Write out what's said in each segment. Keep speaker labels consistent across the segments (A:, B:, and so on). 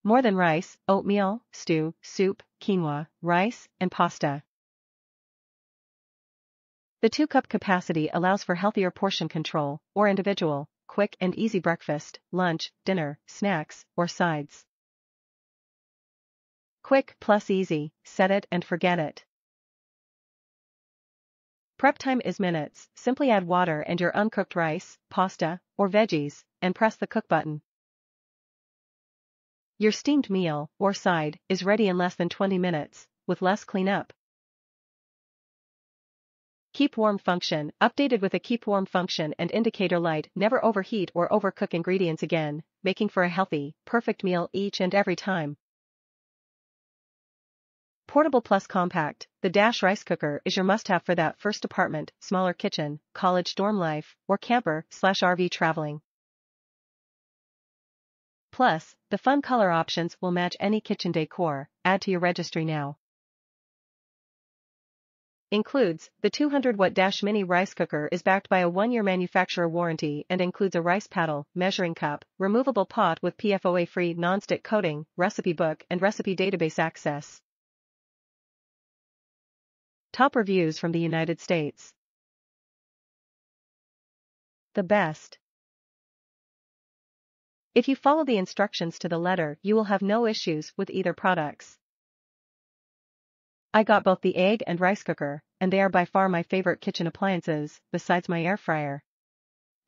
A: More than rice, oatmeal, stew, soup, quinoa, rice, and pasta. The 2-cup capacity allows for healthier portion control, or individual, quick and easy breakfast, lunch, dinner, snacks, or sides. Quick plus easy, set it and forget it. Prep time is minutes. Simply add water and your uncooked rice, pasta, or veggies, and press the cook button. Your steamed meal, or side, is ready in less than 20 minutes, with less cleanup. Keep warm function, updated with a keep warm function and indicator light. Never overheat or overcook ingredients again, making for a healthy, perfect meal each and every time. Portable plus compact, the Dash rice cooker is your must-have for that first apartment, smaller kitchen, college dorm life, or camper/RV traveling. Plus, the fun color options will match any kitchen decor. Add to your registry now. Includes, the 200-watt Dash mini rice cooker is backed by a 1-year manufacturer warranty and includes a rice paddle, measuring cup, removable pot with PFOA-free nonstick coating, recipe book and recipe database access. Top reviews from the United States. The best. If you follow the instructions to the letter, you will have no issues with either products. I got both the egg and rice cooker, and they are by far my favorite kitchen appliances, besides my air fryer.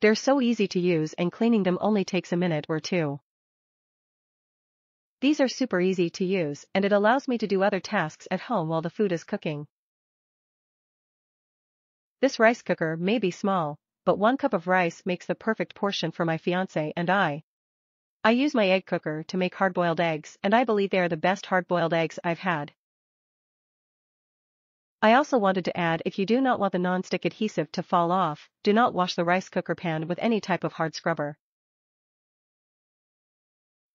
A: They're so easy to use and cleaning them only takes a minute or two. These are super easy to use and it allows me to do other tasks at home while the food is cooking. This rice cooker may be small, but 1 cup of rice makes the perfect portion for my fiancé and I. I use my egg cooker to make hard-boiled eggs and I believe they are the best hard-boiled eggs I've had. I also wanted to add, if you do not want the non-stick adhesive to fall off, do not wash the rice cooker pan with any type of hard scrubber.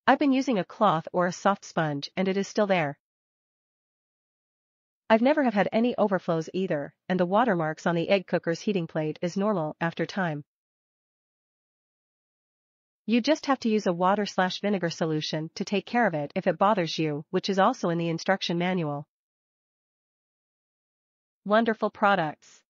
A: I've been using a cloth or a soft sponge and it is still there. I've never have had any overflows either, and the watermarks on the egg cooker's heating plate is normal after time. You just have to use a water/vinegar solution to take care of it if it bothers you, which is also in the instruction manual. Wonderful products.